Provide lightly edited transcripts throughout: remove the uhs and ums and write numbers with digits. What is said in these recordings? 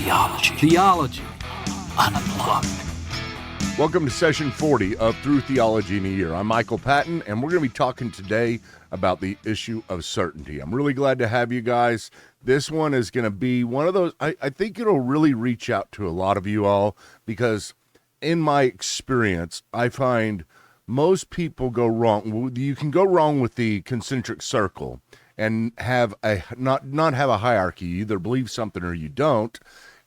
Theology Unplugged. Welcome to session 40 of Through Theology in a Year. I'm Michael Patton, and we're going to be talking today about the issue of certainty. I'm really glad to have you guys. This one is going to be one of those, I think it'll really reach out to a lot of you all, because in my experience, I find most people go wrong. You can go wrong with the concentric circle and have a not have a hierarchy. You either believe something or you don't.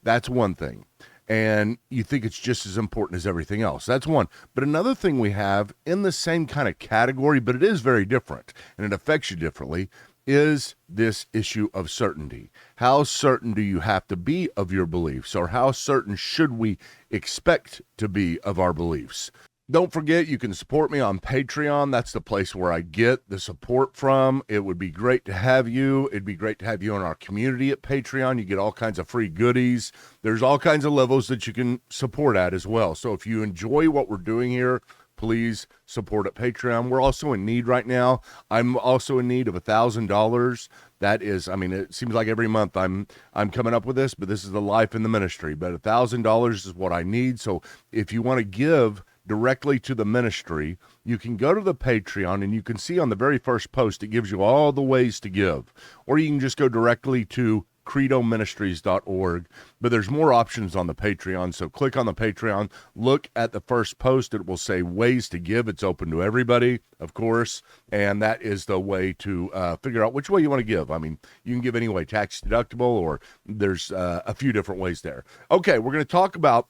That's one thing. And you think it's just as important as everything else. That's one. But another thing we have in the same kind of category, but it is very different, and it affects you differently, is this issue of certainty. How certain do you have to be of your beliefs, or how certain should we expect to be of our beliefs? Don't forget, you can support me on Patreon. That's the place where I get the support from. It would be great to have you. It'd be great to have you in our community at Patreon. You get all kinds of free goodies. There's all kinds of levels that you can support at as well. So if you enjoy what we're doing here, please support at Patreon. We're also in need right now. I'm also in need of $1,000. That is, it seems like every month I'm coming up with this, but this is the life in the ministry. But $1,000 is what I need. So if you want to give directly to the ministry, you can go to the Patreon, and you can see on the very first post, it gives you all the ways to give. Or you can just go directly to credoministries.org, but there's more options on the Patreon. So click on the Patreon, look at the first post. It will say ways to give. It's open to everybody, of course, and that is the way to figure out which way you want to give. You can give any way, tax deductible, or there's a few different ways there. Okay, we're going to talk about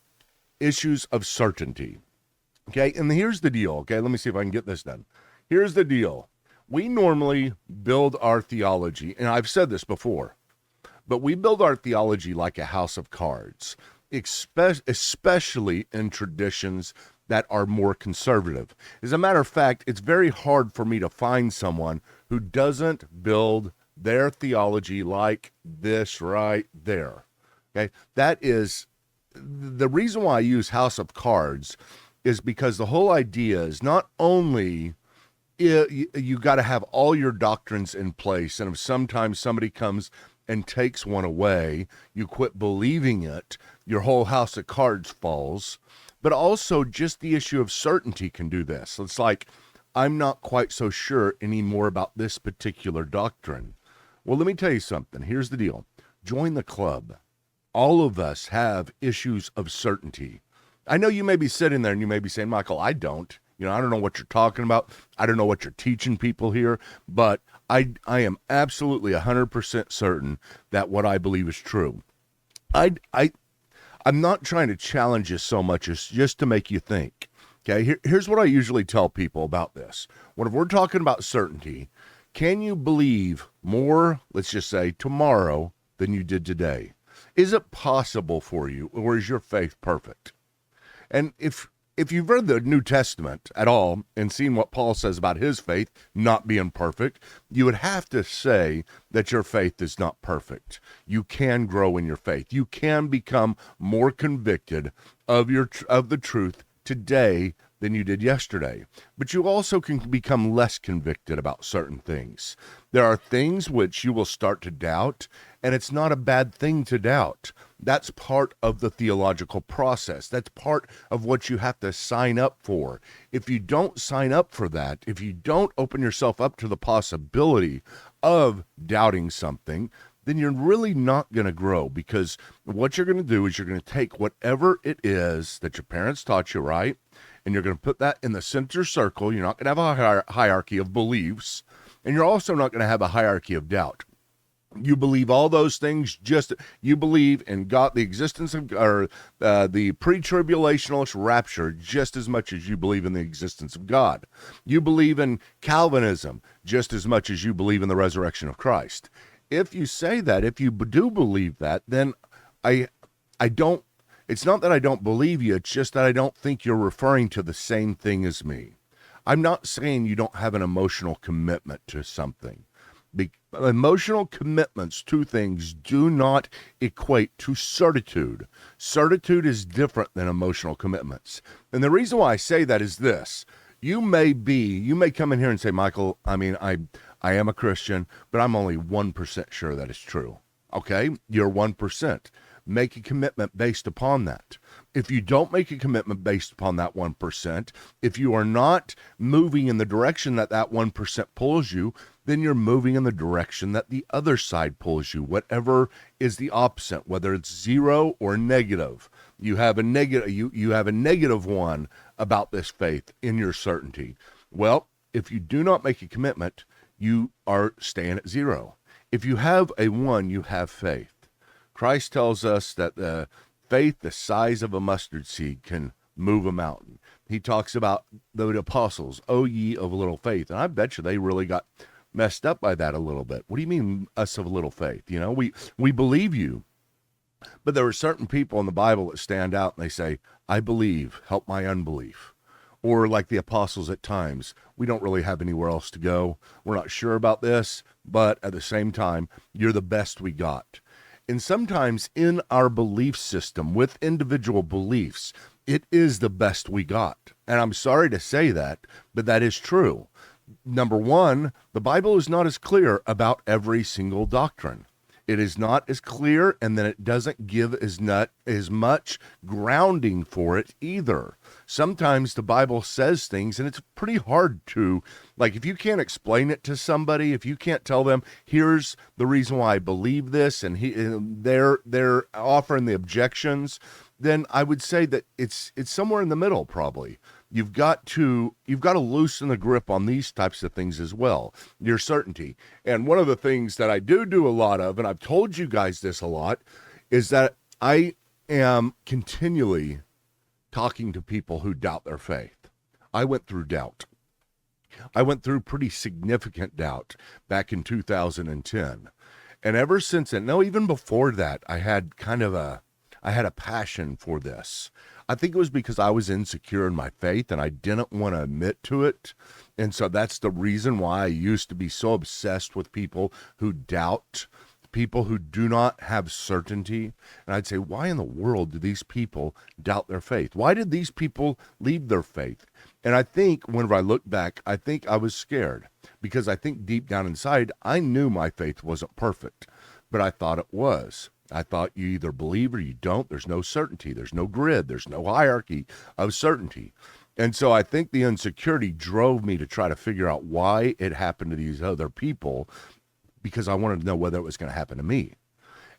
issues of certainty. Okay, and here's the deal. Okay, let me see if I can get this done. Here's the deal. We normally build our theology, and I've said this before, but we build our theology like a house of cards, especially in traditions that are more conservative. As a matter of fact, it's very hard for me to find someone who doesn't build their theology like this right there. Okay, that is the reason why I use house of cards, is because the whole idea is not only you got to have all your doctrines in place, and if sometimes somebody comes and takes one away, you quit believing it, your whole house of cards falls, but also just the issue of certainty can do this. It's like, I'm not quite so sure anymore about this particular doctrine. Well, let me tell you something. Here's the deal. Join the club. All of us have issues of certainty. I know you may be sitting there and you may be saying, Michael, I don't. I don't know what you're talking about. I don't know what you're teaching people here, but I am absolutely 100% certain that what I believe is true. I'm not trying to challenge you so much as just to make you think. Okay, here's what I usually tell people about this. When we're talking about certainty, can you believe more, let's just say, tomorrow than you did today? Is it possible for you, or is your faith perfect? And if you've read the New Testament at all and seen what Paul says about his faith not being perfect, you would have to say that your faith is not perfect. You can grow in your faith. You can become more convicted of the truth today than you did yesterday. But you also can become less convicted about certain things. There are things which you will start to doubt, and it's not a bad thing to doubt. That's part of the theological process. That's part of what you have to sign up for. If you don't sign up for that, if you don't open yourself up to the possibility of doubting something, then you're really not going to grow, because what you're going to do is you're going to take whatever it is that your parents taught you, right? And you're going to put that in the center circle. You're not going to have a hierarchy of beliefs, and you're also not going to have a hierarchy of doubt. You believe all those things, you believe in God, the existence of, or the pre-tribulationalist rapture, just as much as you believe in the existence of God. You believe in Calvinism just as much as you believe in the resurrection of Christ. If you say that, if you do believe that, then I don't, it's not that I don't believe you, it's just that I don't think you're referring to the same thing as me. I'm not saying you don't have an emotional commitment to something. Emotional commitments to things do not equate to certitude. Certitude is different than emotional commitments. And the reason why I say that is this. You may come in here and say, Michael, I am a Christian, but I'm only 1% sure that it's true. Okay, you're 1%. Make a commitment based upon that. If you don't make a commitment based upon that 1%, if you are not moving in the direction that that 1% pulls you, then you're moving in the direction that the other side pulls you, whatever is the opposite, whether it's 0 or negative. You have a negative, you have a negative one about this faith in your certainty. Well, if you do not make a commitment, you are staying at 0. If you have a 1, you have faith. Christ tells us that the faith the size of a mustard seed can move a mountain. He talks about the apostles, O ye of little faith. And I bet you they really got messed up by that a little bit. What do you mean, us of little faith? You know, we believe you. But there are certain people in the Bible that stand out and they say, I believe, help my unbelief. Or like the apostles at times, we don't really have anywhere else to go. We're not sure about this, but at the same time, you're the best we got. And sometimes in our belief system, with individual beliefs, it is the best we got. And I'm sorry to say that, but that is true. Number one, the Bible is not as clear about every single doctrine. It is not as clear, and then it doesn't give as much grounding for it either. Sometimes the Bible says things, and it's pretty hard to, like, if you can't explain it to somebody, if you can't tell them, here's the reason why I believe this, and they're offering the objections, then I would say that it's somewhere in the middle, probably. You've got to loosen the grip on these types of things as well, your certainty. And one of the things that I do a lot of, and I've told you guys this a lot, is that I am continually talking to people who doubt their faith. I went through doubt. I went through pretty significant doubt back in 2010. And ever since then, no, even before that, I had a passion for this. I think it was because I was insecure in my faith and I didn't want to admit to it. And so that's the reason why I used to be so obsessed with people who doubt, people who do not have certainty. And I'd say, why in the world do these people doubt their faith? Why did these people leave their faith? And I think whenever I look back, I think I was scared because I think deep down inside, I knew my faith wasn't perfect, but I thought it was. I thought you either believe or you don't. There's no certainty. There's no grid. There's no hierarchy of certainty. And so I think the insecurity drove me to try to figure out why it happened to these other people, because I wanted to know whether it was going to happen to me.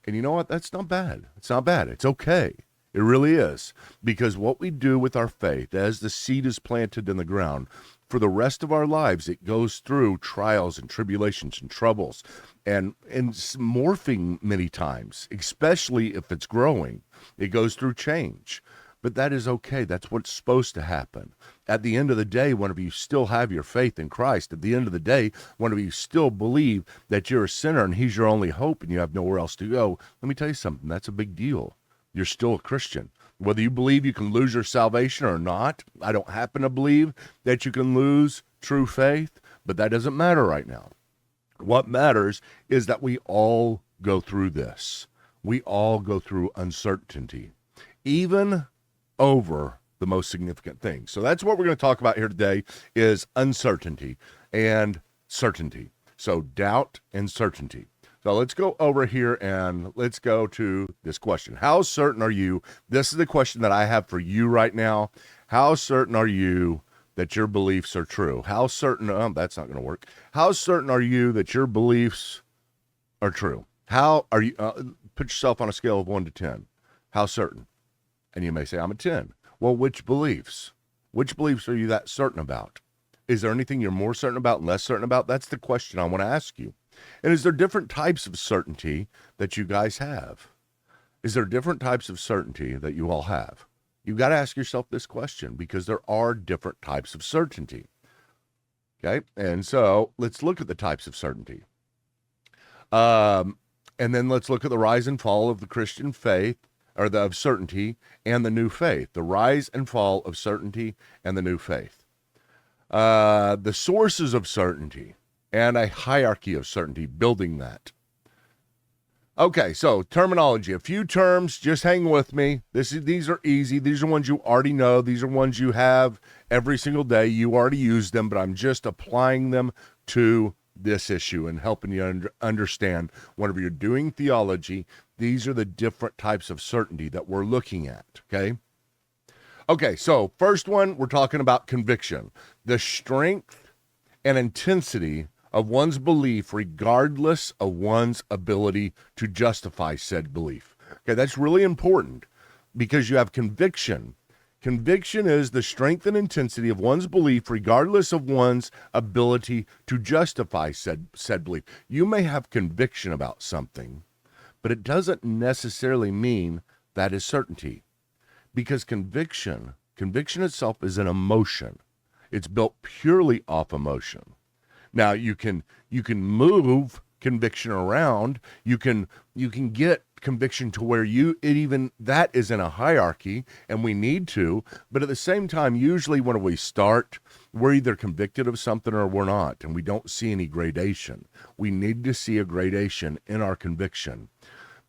And you know what? That's not bad. It's not bad. It's okay. It really is. Because what we do with our faith, as the seed is planted in the ground, for the rest of our lives, it goes through trials and tribulations and troubles and morphing many times, especially if it's growing. It goes through change. But that is okay. That's what's supposed to happen. At the end of the day, whenever you still have your faith in Christ, at the end of the day, whenever you still believe that you're a sinner and he's your only hope and you have nowhere else to go, let me tell you something. That's a big deal. You're still a Christian. Whether you believe you can lose your salvation or not, I don't happen to believe that you can lose true faith, but that doesn't matter right now. What matters is that we all go through this. We all go through uncertainty, even over the most significant things. So that's what we're going to talk about here today is uncertainty and certainty. So doubt and certainty. So let's go over here and let's go to this question. How certain are you? This is the question that I have for you right now. How certain are you that your beliefs are true? How certain, that's not going to work. How certain are you that your beliefs are true? How are you, put yourself on a scale of 1 to 10. How certain? And you may say, I'm a 10. Well, which beliefs? Which beliefs are you that certain about? Is there anything you're more certain about and less certain about? That's the question I want to ask you. And is there different types of certainty that you guys have? Is there different types of certainty that you all have? You've got to ask yourself this question because there are different types of certainty. Okay, and so let's look at the types of certainty. And then let's look at the rise and fall of the Christian faith, or of certainty, and the new faith. The rise and fall of certainty and the new faith. The sources of certainty and a hierarchy of certainty, building that. Okay, so terminology, a few terms, just hang with me. These are easy. These are ones you already know. These are ones you have every single day. You already use them, but I'm just applying them to this issue and helping you understand whenever you're doing theology, these are the different types of certainty that we're looking at, okay? Okay, so first one, we're talking about conviction, the strength and intensity of one's belief regardless of one's ability to justify said belief. Okay, that's really important because you have conviction. Conviction is the strength and intensity of one's belief regardless of one's ability to justify said belief. You may have conviction about something, but it doesn't necessarily mean that is certainty, because conviction itself is an emotion. It's built purely off emotion. Now you can move conviction around. You can get conviction to where that is in a hierarchy, and we need to. But at the same time, usually when we start, we're either convicted of something or we're not, and we don't see any gradation. We need to see a gradation in our conviction,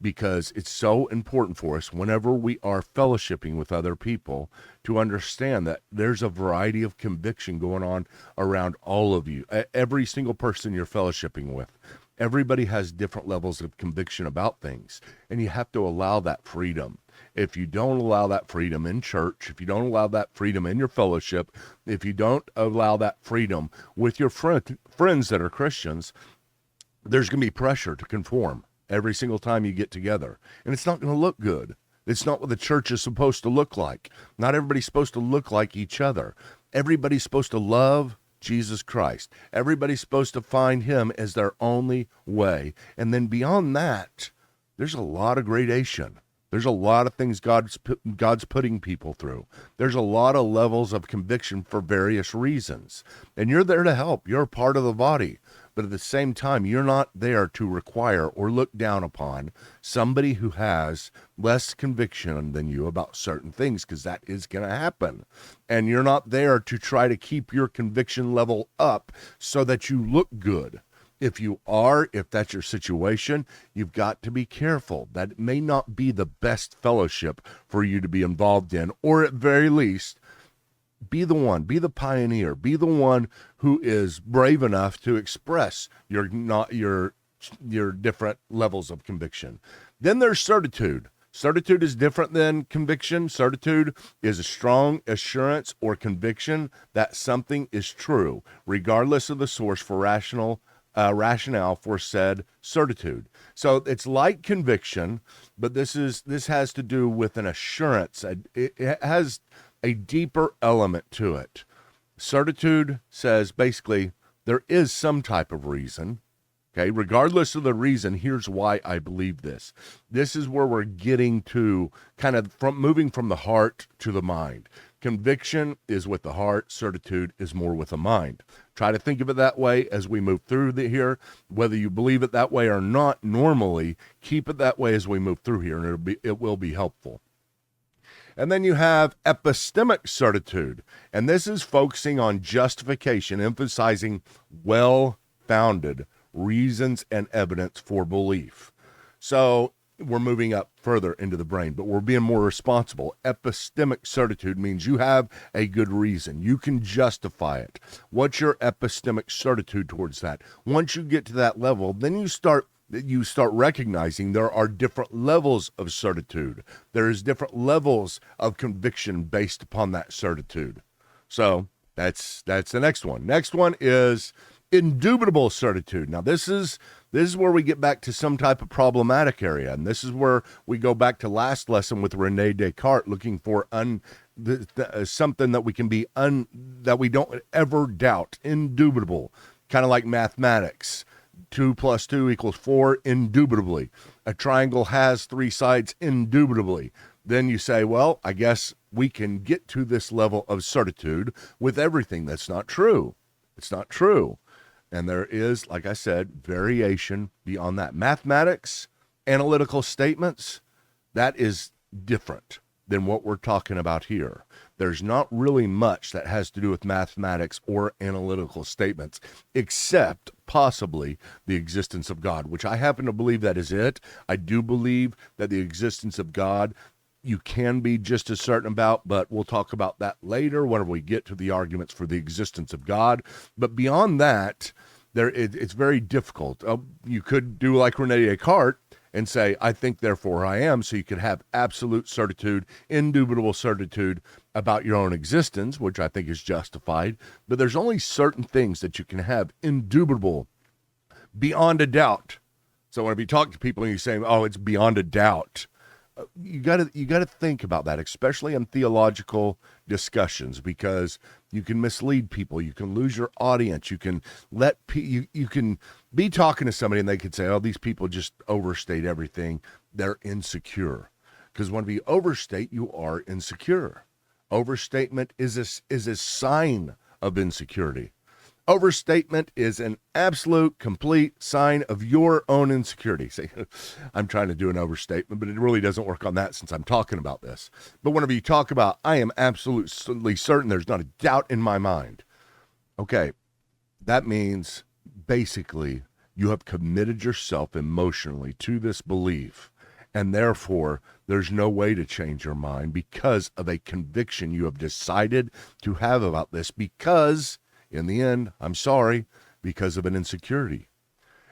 because it's so important for us whenever we are fellowshipping with other people to understand that there's a variety of conviction going on around all of you. Every single person you're fellowshipping with, everybody has different levels of conviction about things, and you have to allow that freedom. If you don't allow that freedom in church, if you don't allow that freedom in your fellowship, if you don't allow that freedom with your friends that are Christians, there's going to be pressure to conform every single time you get together. And it's not going to look good. It's not what the church is supposed to look like. Not everybody's supposed to look like each other. Everybody's supposed to love Jesus Christ. Everybody's supposed to find him as their only way. And then beyond that, there's a lot of gradation. There's a lot of things God's putting people through. There's a lot of levels of conviction for various reasons. And you're there to help. You're a part of the body. But at the same time, you're not there to require or look down upon somebody who has less conviction than you about certain things, because that is going to happen. And you're not there to try to keep your conviction level up so that you look good. If that's your situation, you've got to be careful. That may not be the best fellowship for you to be involved in, or at very least, be the pioneer, be the one who is brave enough to express your different levels of conviction. Then there's certitude. Certitude is different than conviction. Certitude is a strong assurance or conviction that something is true, regardless of the source for rationale for said certitude. So it's like conviction, but this has to do with an assurance. It has a deeper element to it. Certitude says basically there is some type of reason. Okay, regardless of the reason, here's why I believe this. This is where we're getting to kind of moving from the heart to the mind. Conviction is with the heart. Certitude is more with the mind. Try to think of it that way as we move through here. Whether you believe it that way or not, normally keep it that way as we move through here, and it will be helpful. And then you have epistemic certitude, and this is focusing on justification, emphasizing well-founded reasons and evidence for belief. So we're moving up further into the brain, but we're being more responsible. Epistemic certitude means you have a good reason. You can justify it. What's your epistemic certitude towards that? Once you get to that level, then you start recognizing there are different levels of certitude. There is different levels of conviction based upon that certitude. So that's the next one. Next one is indubitable certitude. Now this is where we get back to some type of problematic area, and this is where we go back to last lesson with Rene Descartes, looking for something that we can be that we don't ever doubt. Indubitable, kind of like mathematics. 2 + 2 = 4, indubitably. A triangle has 3 sides, indubitably. Then you say, well, I guess we can get to this level of certitude with everything. That's not true. It's not true. And there is, like I said, variation beyond that. Mathematics, analytical statements, that is different than what we're talking about here. There's not really much that has to do with mathematics or analytical statements, except possibly the existence of God, which I happen to believe that is it. I do believe that the existence of God you can be just as certain about, but we'll talk about that later whenever we get to the arguments for the existence of God. But beyond that, it's very difficult. You could do like Rene Descartes and say, I think, therefore I am, so you could have absolute certitude, indubitable certitude about your own existence, which I think is justified. But there's only certain things that you can have indubitable, beyond a doubt. So when you talk to people and you say, oh, it's beyond a doubt, you got to think about that, especially in theological discussions, because you can mislead people, you can lose your audience, you can you can be talking to somebody and they could say, oh, these people just overstate everything, they're insecure. Because when we overstate, you are insecure. Overstatement is a sign of insecurity. Overstatement is an absolute, complete sign of your own insecurity. See, I'm trying to do an overstatement, but it really doesn't work on that since I'm talking about this. But whenever you talk about, I am absolutely certain, there's not a doubt in my mind. Okay, that means basically you have committed yourself emotionally to this belief, and therefore there's no way to change your mind because of a conviction you have decided to have about this, because in the end, I'm sorry, because of an insecurity.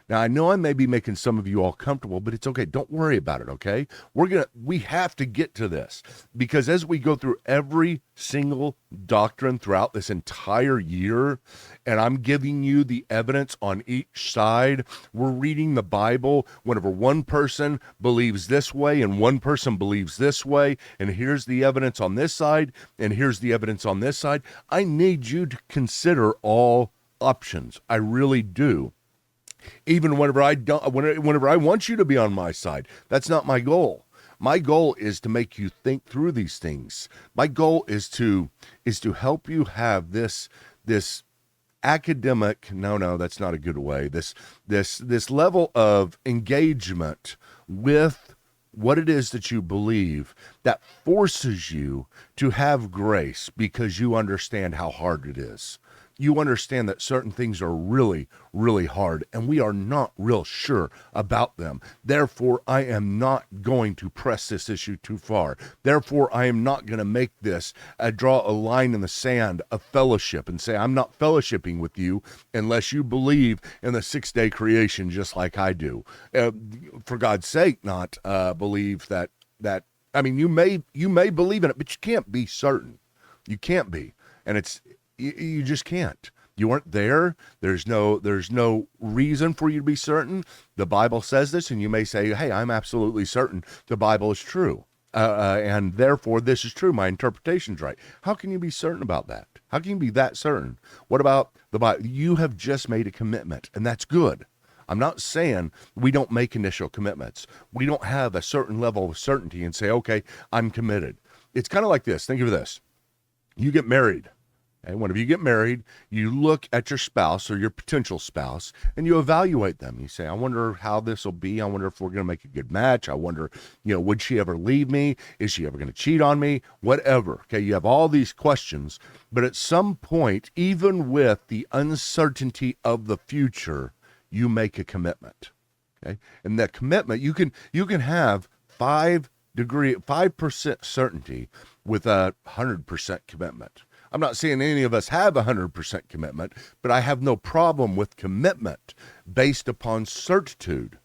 Now, I know I may be making some of you all comfortable, but it's okay. Don't worry about it, okay? We have to get to this, because as we go through every single doctrine throughout this entire year, and I'm giving you the evidence on each side, we're reading the Bible whenever one person believes this way and one person believes this way, and here's the evidence on this side, and here's the evidence on this side. I need you to consider all options. I really do. Even whenever I want you to be on my side, that's not my goal. My goal is to make you think through these things. My goal is to help you have this academic, no, that's not a good way. This level of engagement with what it is that you believe that forces you to have grace, because you understand how hard it is. You understand that certain things are really, really hard, and we are not real sure about them. Therefore, I am not going to press this issue too far. Therefore, I am not going to make this draw a line in the sand of fellowship and say, I'm not fellowshipping with you unless you believe in the 6-day creation just like I do. For God's sake, not believe that. I mean, you may believe in it, but you can't be certain. You can't be, and you just can't. You weren't there. There's no reason for you to be certain. The Bible says this, and you may say, hey, I'm absolutely certain the Bible is true. And therefore this is true. My interpretation's right. How can you be certain about that? How can you be that certain? What about the Bible? You have just made a commitment, and that's good. I'm not saying we don't make initial commitments. We don't have a certain level of certainty and say, okay, I'm committed. It's kind of like this. Think of this. You get married. And whenever you get married, you look at your spouse or your potential spouse and you evaluate them. You say, I wonder how this will be. I wonder if we're going to make a good match. I wonder, would she ever leave me? Is she ever going to cheat on me? Whatever. Okay, you have all these questions. But at some point, even with the uncertainty of the future, you make a commitment. Okay, and that commitment, you can have 5% certainty with a 100% commitment. I'm not saying any of us have 100% commitment, but I have no problem with commitment based upon certitude.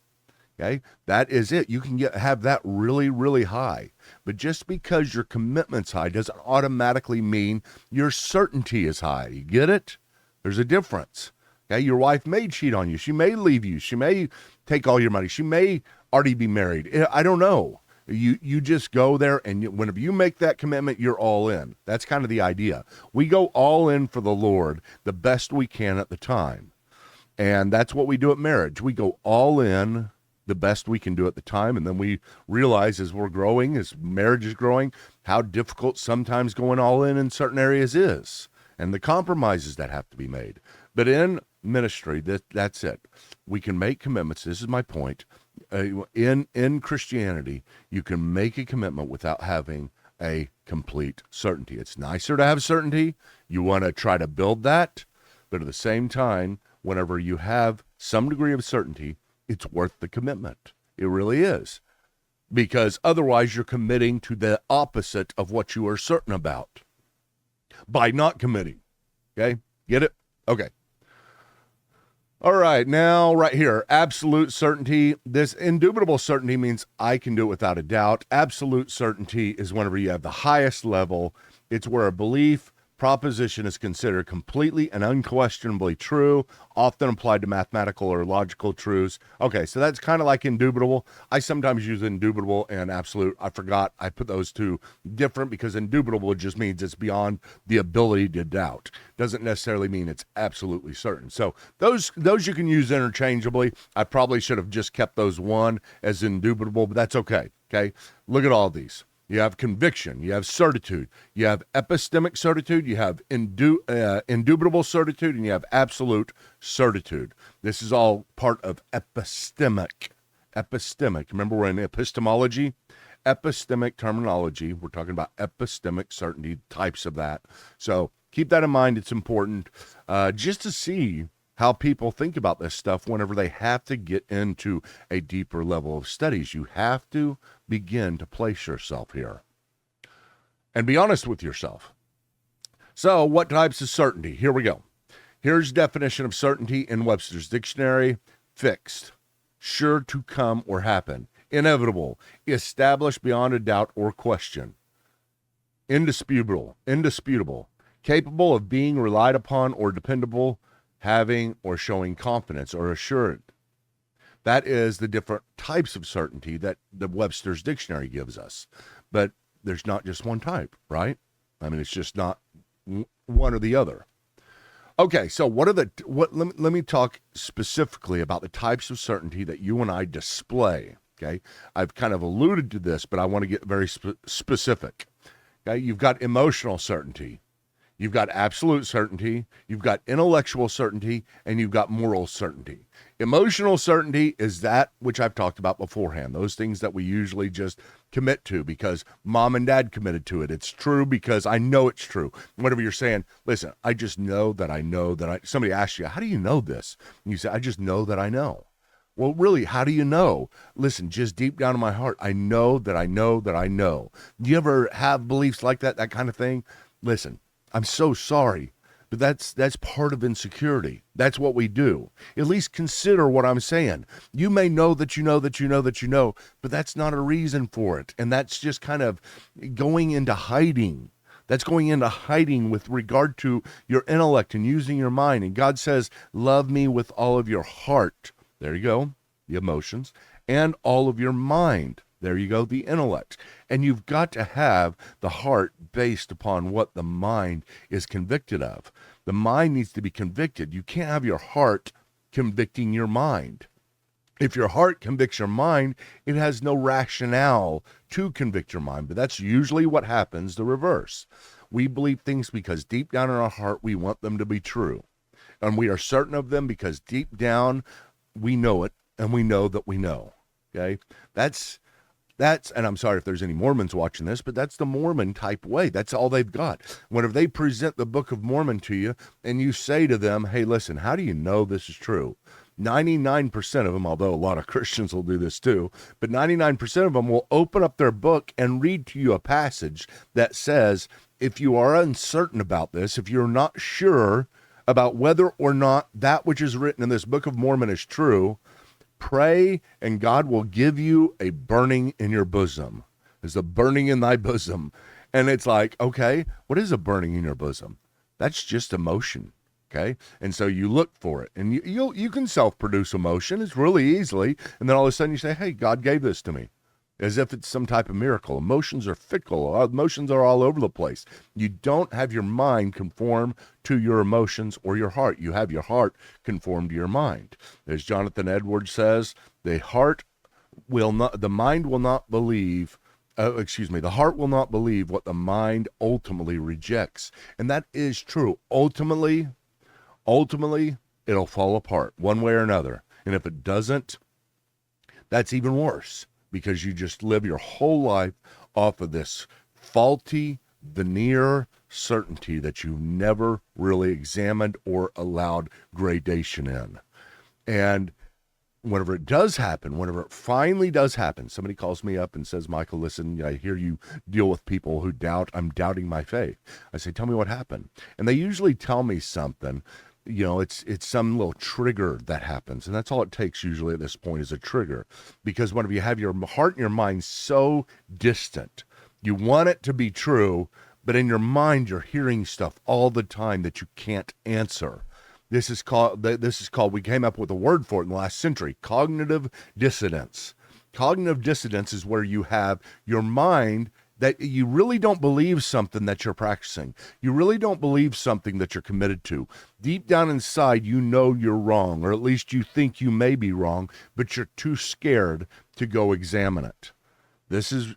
Okay, that is it. You can have that really, really high, but just because your commitment's high doesn't automatically mean your certainty is high. You get it? There's a difference. Okay, your wife may cheat on you. She may leave you. She may take all your money. She may already be married. I don't know. You just go there, and whenever you make that commitment, you're all in. That's kind of the idea. We go all in for the Lord the best we can at the time. And that's what we do at marriage. We go all in the best we can do at the time, and then we realize as we're growing, as marriage is growing, how difficult sometimes going all in certain areas is, and the compromises that have to be made. But in ministry, that's it. We can make commitments. This is my point. In Christianity, you can make a commitment without having a complete certainty. It's nicer to have certainty. You want to try to build that, but at the same time, whenever you have some degree of certainty, it's worth the commitment. It really is, because otherwise you're committing to the opposite of what you are certain about by not committing. Okay, get it? Okay. All right, now right here, absolute certainty. This indubitable certainty means I can do it without a doubt. Absolute certainty is whenever you have the highest level. It's where a belief proposition is considered completely and unquestionably true, often applied to mathematical or logical truths. Okay, so that's kind of like indubitable. I sometimes use indubitable and absolute. I forgot I put those two different because indubitable just means it's beyond the ability to doubt. Doesn't necessarily mean it's absolutely certain. So those you can use interchangeably. I probably should have just kept those one as indubitable, but that's okay. Okay, look at all these. You have conviction, you have certitude, you have epistemic certitude, you have indubitable certitude, and you have absolute certitude. This is all part of epistemic. Epistemic. Remember, we're in epistemology. Epistemic terminology. We're talking about epistemic certainty, types of that. So keep that in mind. It's important just to see how people think about this stuff whenever they have to get into a deeper level of studies. You have to begin to place yourself here and be honest with yourself. So what types of certainty? Here we go. Here's definition of certainty in Webster's dictionary. Fixed, sure to come or happen, inevitable, established beyond a doubt or question, indisputable, capable of being relied upon or dependable, having or showing confidence or assured. That is the different types of certainty that the Webster's dictionary gives us. But there's not just one type, right? I mean, it's just not one or the other. Okay, so let me talk specifically about the types of certainty that you and I display. Okay, I've kind of alluded to this, but I want to get very specific. Okay, you've got emotional certainty. You've got absolute certainty, you've got intellectual certainty, and you've got moral certainty. Emotional certainty is that which I've talked about beforehand, those things that we usually just commit to because mom and dad committed to it. It's true because I know it's true. Whatever you're saying, listen, I just know that I know that I, somebody asks you, how do you know this? And you say, I just know that I know. Well, really, how do you know? Listen, just deep down in my heart, I know that I know that I know. Do you ever have beliefs like that kind of thing? Listen, I'm so sorry, but that's part of insecurity. That's what we do. At least consider what I'm saying. You may know that you know that you know that you know, but that's not a reason for it. And that's just kind of going into hiding. That's going into hiding with regard to your intellect and using your mind. And God says, love me with all of your heart. There you go, the emotions, and all of your mind. There you go, the intellect. And you've got to have the heart based upon what the mind is convicted of. The mind needs to be convicted. You can't have your heart convicting your mind. If your heart convicts your mind, it has no rationale to convict your mind. But that's usually what happens, the reverse. We believe things because deep down in our heart, we want them to be true. And we are certain of them because deep down, we know it, and we know that we know. Okay? That's, and I'm sorry if there's any Mormons watching this, but that's the Mormon type way. That's all they've got. Whenever they present the Book of Mormon to you and you say to them, hey, listen, how do you know this is true? 99% of them, although a lot of Christians will do this too, but 99% of them will open up their book and read to you a passage that says, if you are uncertain about this, if you're not sure about whether or not that which is written in this Book of Mormon is true, pray, and God will give you a burning in your bosom. There's a burning in thy bosom. And it's like, okay, what is a burning in your bosom? That's just emotion, okay? And so you look for it, and you can self-produce emotion. It's really easily. And then all of a sudden you say, hey, God gave this to me. As if it's some type of miracle. Emotions are fickle. Our emotions are all over the place. You don't have your mind conform to your emotions or your heart. You have your heart conform to your mind. As Jonathan Edwards says, the heart will not, the mind will not believe, the heart will not believe what the mind ultimately rejects. And that is true. Ultimately, it'll fall apart one way or another. And if it doesn't, that's even worse. Because you just live your whole life off of this faulty veneer certainty that you've never really examined or allowed gradation in. And whenever it does happen, whenever it finally does happen, somebody calls me up and says, Michael, listen, I hear you deal with people who doubt, I'm doubting my faith. I say, tell me what happened. And they usually tell me something it's some little trigger that happens, and that's all it takes usually at this point is a trigger, because whenever you have your heart and your mind so distant, you want it to be true, but in your mind you're hearing stuff all the time that you can't answer. This is called, we came up with a word for it in the last century, cognitive dissonance. Cognitive dissonance is where you have your mind that you really don't believe something that you're practicing. You really don't believe something that you're committed to. Deep down inside, you know you're wrong, or at least you think you may be wrong, but you're too scared to go examine it.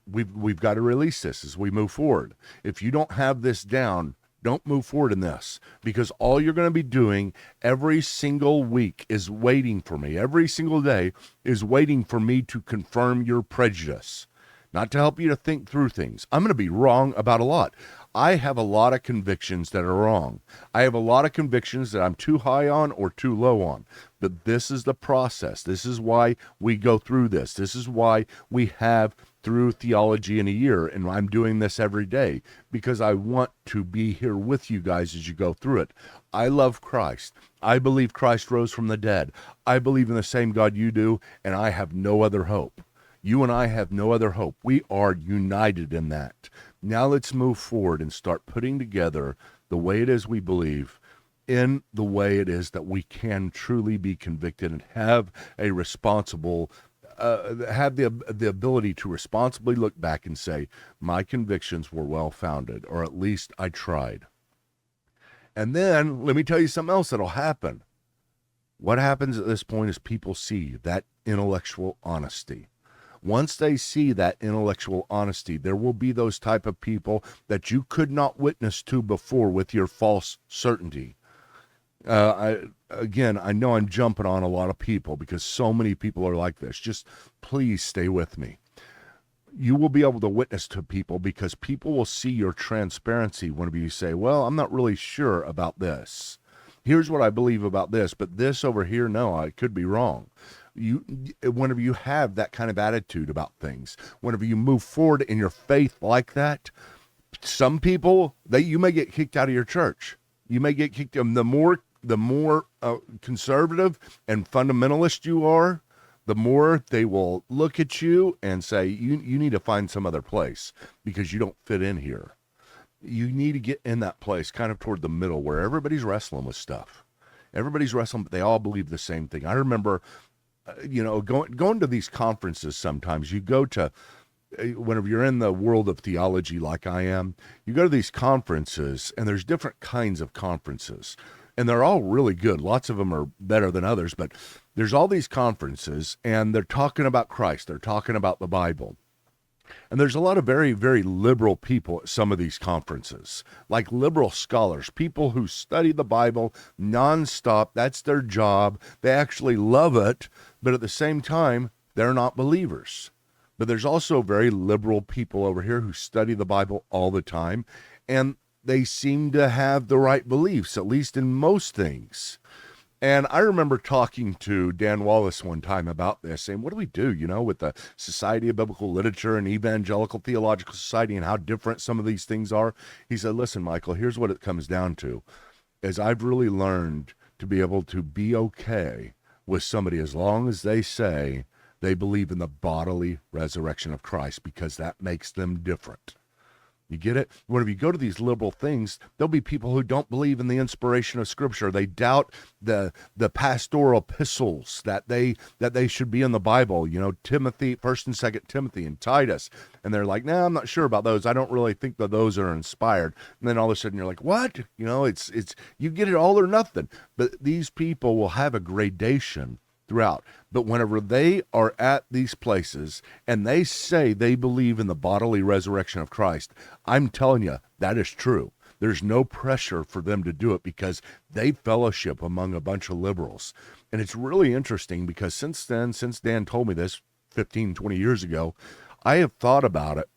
We've got to release this as we move forward. If you don't have this down, don't move forward in this, because all you're going to be doing every single week is waiting for me. Every single day is waiting for me to confirm your prejudice, not to help you to think through things. I'm going to be wrong about a lot. I have a lot of convictions that are wrong. I have a lot of convictions that I'm too high on or too low on. But this is the process. This is why we go through this. This is why we have through theology in a year, and I'm doing this every day because I want to be here with you guys as you go through it. I love Christ. I believe Christ rose from the dead. I believe in the same God you do, and I have no other hope. You and I have no other hope. We are united in that. Now let's move forward and start putting together the way it is we believe in the way it is that we can truly be convicted and have a responsible have the ability to responsibly look back and say, my convictions were well-founded, or at least I tried. And then, let me tell you something else that'll happen. What happens at this point is people see that intellectual honesty. Once they see that intellectual honesty, there will be those type of people that you could not witness to before with your false certainty. I know I'm jumping on a lot of people because so many people are like this. Just please stay with me. You will be able to witness to people because people will see your transparency whenever you say, well, I'm not really sure about this. Here's what I believe about this, but this over here, no, I could be wrong. Whenever you have that kind of attitude about things, whenever you move forward in your faith like that, some people, you may get kicked out of your church. You may get kicked. The more conservative and fundamentalist you are, the more they will look at you and say, you need to find some other place because you don't fit in here. You need to get in that place kind of toward the middle where everybody's wrestling with stuff. Everybody's wrestling, but they all believe the same thing. I remember, going to these conferences sometimes. You go to, whenever you're in the world of theology like I am, you go to these conferences, and there's different kinds of conferences. And they're all really good. Lots of them are better than others, but there's all these conferences, and they're talking about Christ. They're talking about the Bible. And there's a lot of very, very liberal people at some of these conferences, like liberal scholars, people who study the Bible nonstop. That's their job. They actually love it, but at the same time, they're not believers. But there's also very liberal people over here who study the Bible all the time, and they seem to have the right beliefs, at least in most things. And I remember talking to Dan Wallace one time about this, saying, what do we do, with the Society of Biblical Literature and Evangelical Theological Society and how different some of these things are? He said, listen, Michael, here's what it comes down to, is I've really learned to be able to be okay with somebody as long as they say they believe in the bodily resurrection of Christ, because that makes them different. You get it? Whenever you go to these liberal things, there'll be people who don't believe in the inspiration of Scripture. They doubt the pastoral epistles that they should be in the Bible. Timothy, 1st and 2nd Timothy, and Titus, and they're like, "No, I'm not sure about those. I don't really think that those are inspired." And then all of a sudden, you're like, "What?" It's you get it all or nothing. But these people will have a gradation throughout. But whenever they are at these places and they say they believe in the bodily resurrection of Christ, I'm telling you, that is true. There's no pressure for them to do it because they fellowship among a bunch of liberals. And it's really interesting because since Dan told me this 15, 20 years ago, I have thought about it.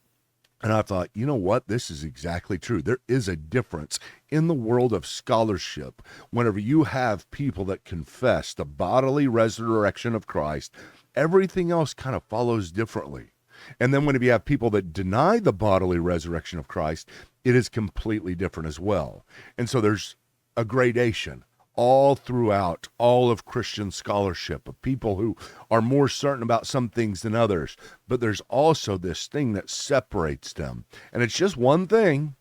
And I thought, you know what? This is exactly true. There is a difference in the world of scholarship. Whenever you have people that confess the bodily resurrection of Christ, everything else kind of follows differently. And then whenever you have people that deny the bodily resurrection of Christ, it is completely different as well. And so there's a gradation. all throughout all of Christian scholarship, of people who are more certain about some things than others. But there's also this thing that separates them. And it's just one thing,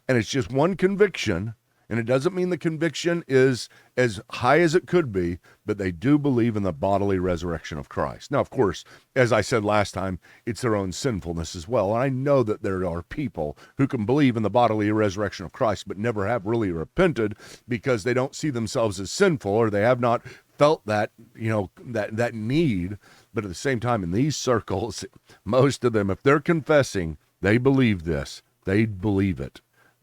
and it's just one conviction. And it doesn't mean the conviction is as high as it could be, but they do believe in the bodily resurrection of Christ. Now, of course, as I said last time, it's their own sinfulness as well. And I know that there are people who can believe in the bodily resurrection of Christ, but never have really repented because they don't see themselves as sinful, or they have not felt that, that need. But at the same time, in these circles, most of them, if they're confessing they believe this, they believe it,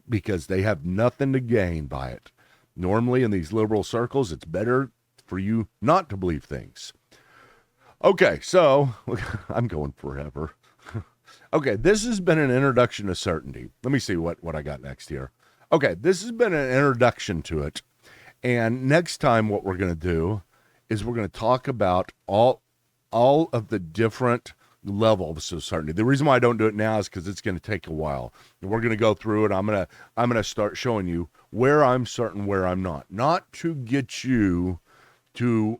because they have nothing to gain by it. Normally in these liberal circles, it's better for you not to believe things. Okay, so I'm going forever. Okay, this has been an introduction to certainty. Let me see what I got next here. Okay, this has been an introduction to it. And next time what we're going to do is we're going to talk about all of the different levels of certainty. The reason why I don't do it now is because it's going to take a while. And we're going to go through it. I'm going to start showing you where I'm certain, where I'm not. Not to get you to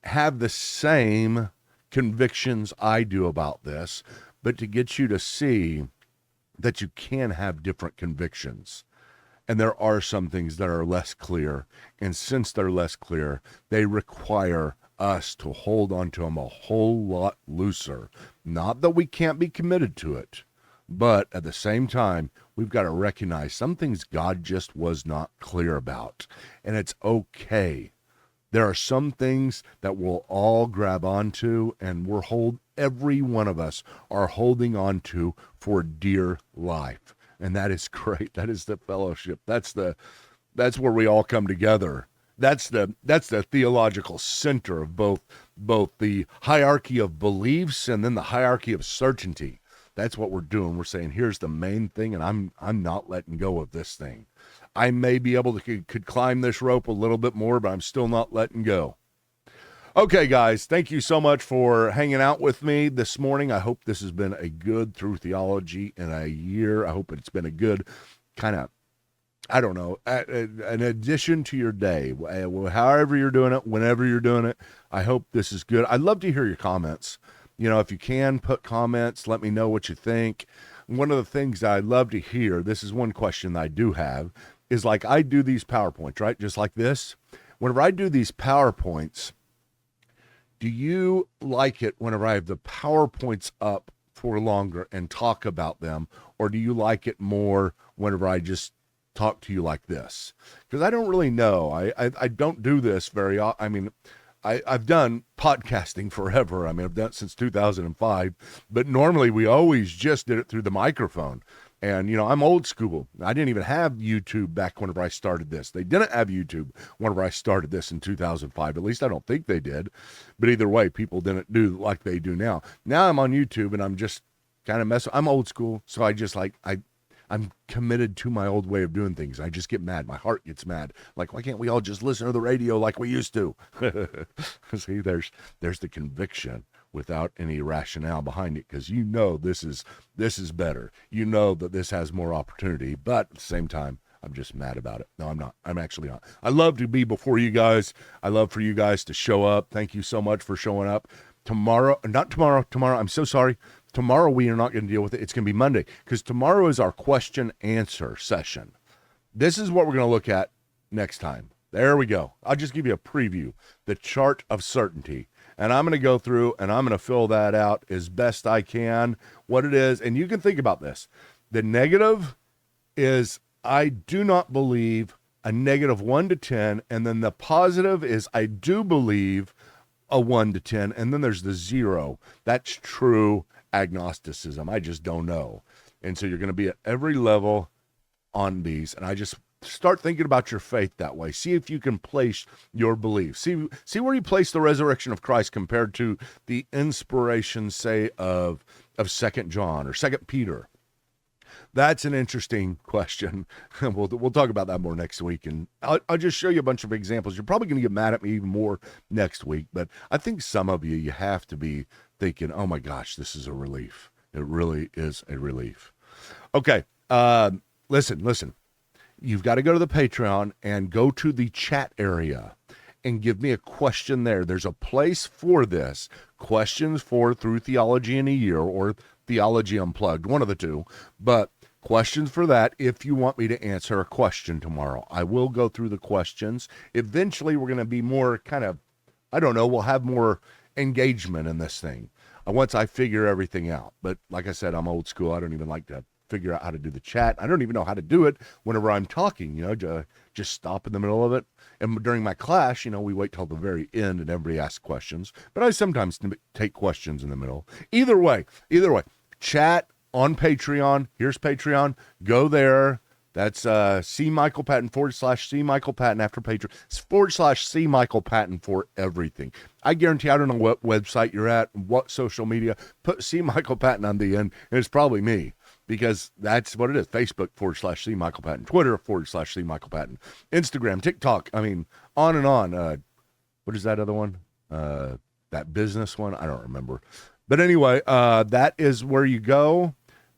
have the same convictions I do about this, but to get you to see that you can have different convictions. And there are some things that are less clear. And since they're less clear, they require us to hold on to them a whole lot looser. Not that we can't be committed to it, but at the same time, we've got to recognize some things God just was not clear about. And it's okay. There are some things that we'll all grab onto, and every one of us are holding on to for dear life. And that is great. That is the fellowship. That's where we all come together. That's the theological center of both the hierarchy of beliefs and then the hierarchy of certainty. That's what we're doing. We're saying, here's the main thing, and I'm not letting go of this thing. I may be able to could climb this rope a little bit more, but I'm still not letting go. Okay, guys, thank you so much for hanging out with me this morning. I hope this has been a good Through Theology in a year. I hope it's been a good kind of, I don't know, an addition to your day. However you're doing it, whenever you're doing it, I hope this is good. I'd love to hear your comments. If you can put comments, let me know what you think. One of the things that I'd love to hear, this is one question that I do have, is like I do these PowerPoints, right? Just like this. Whenever I do these PowerPoints, do you like it whenever I have the PowerPoints up for longer and talk about them? Or do you like it more whenever I just talk to you like this? Because I don't really know. I don't do this very often. I mean, I've done podcasting forever. I mean, I've done it since 2005. But normally we always just did it through the microphone. And, I'm old school. I didn't even have YouTube back whenever I started this. They didn't have YouTube whenever I started this in 2005. At least I don't think they did. But either way, people didn't do like they do now. Now I'm on YouTube and I'm just kind of messing. I'm old school. So I just I'm committed to my old way of doing things. I just get mad. My heart gets mad. Like, why can't we all just listen to the radio like we used to? See, there's the conviction without any rationale behind it, because this is better. That this has more opportunity, but at the same time, I'm just mad about it. No, I'm not. I'm actually not. I love to be before you guys. I love for you guys to show up. Thank you so much for showing up. Tomorrow, I'm so sorry. Tomorrow we are not going to deal with it. It's going to be Monday, because tomorrow is our question answer session. This is what we're going to look at next time. There we go. I'll just give you a preview, the chart of certainty. And I'm going to go through and I'm going to fill that out as best I can, what it is. And you can think about this. The negative is I do not believe a negative 1 to 10. And then the positive is I do believe a 1 to 10. And then there's the 0. That's true agnosticism. I just don't know. And so you're going to be at every level on these. And I just start thinking about your faith that way. See if you can place your belief. See where you place the resurrection of Christ compared to the inspiration, say, of 2 John or 2 Peter. That's an interesting question. We'll talk about that more next week. And I'll just show you a bunch of examples. You're probably going to get mad at me even more next week. But I think some of you have to be thinking, oh my gosh, this is a relief. It really is a relief. Okay. Listen. you've got to go to the Patreon and go to the chat area and give me a question there. There's a place for this. Questions for Through Theology in a Year or Theology Unplugged, one of the two. But questions for that if you want me to answer a question tomorrow. I will go through the questions. Eventually, we're going to be more kind of, I don't know, we'll have more engagement in this thing once I figure everything out. But like I said, I'm old school. I don't even like to figure out how to do the chat. I don't even know how to do it whenever I'm talking, just stop in the middle of it. And during my class, we wait till the very end and everybody asks questions. But I sometimes take questions in the middle. Either way, chat on Patreon. Here's Patreon. Go there. That's C. Michael Patton / C. Michael Patton after Patreon. It's / C. Michael Patton for everything. I guarantee, I don't know what website you're at, what social media, put C. Michael Patton on the end, and it's probably me, because that's what it is. Facebook / C. Michael Patton. Twitter / C. Michael Patton. Instagram, TikTok. I mean, on and on. What is that other one? That business one? I don't remember. But anyway, that is where you go.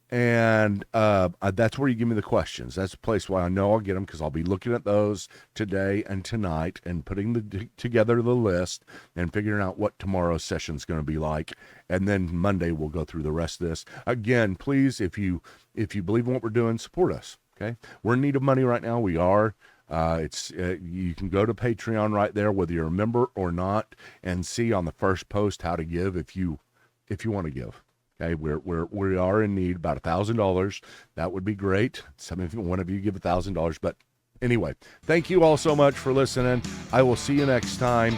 And that's where you give me the questions. That's the place where I know I'll get them, because I'll be looking at those today and tonight and putting together the list and figuring out what tomorrow's session is going to be like. And then Monday we'll go through the rest of this. Again, please, if you believe in what we're doing, support us. Okay, we're in need of money right now. We are. You can go to Patreon right there, whether you're a member or not, and see on the first post how to give if you want to give. Okay, we are in need about $1,000. That would be great. One of you give $1,000. But anyway, thank you all so much for listening. I will see you next time.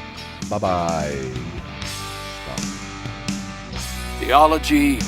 Bye-bye. Theology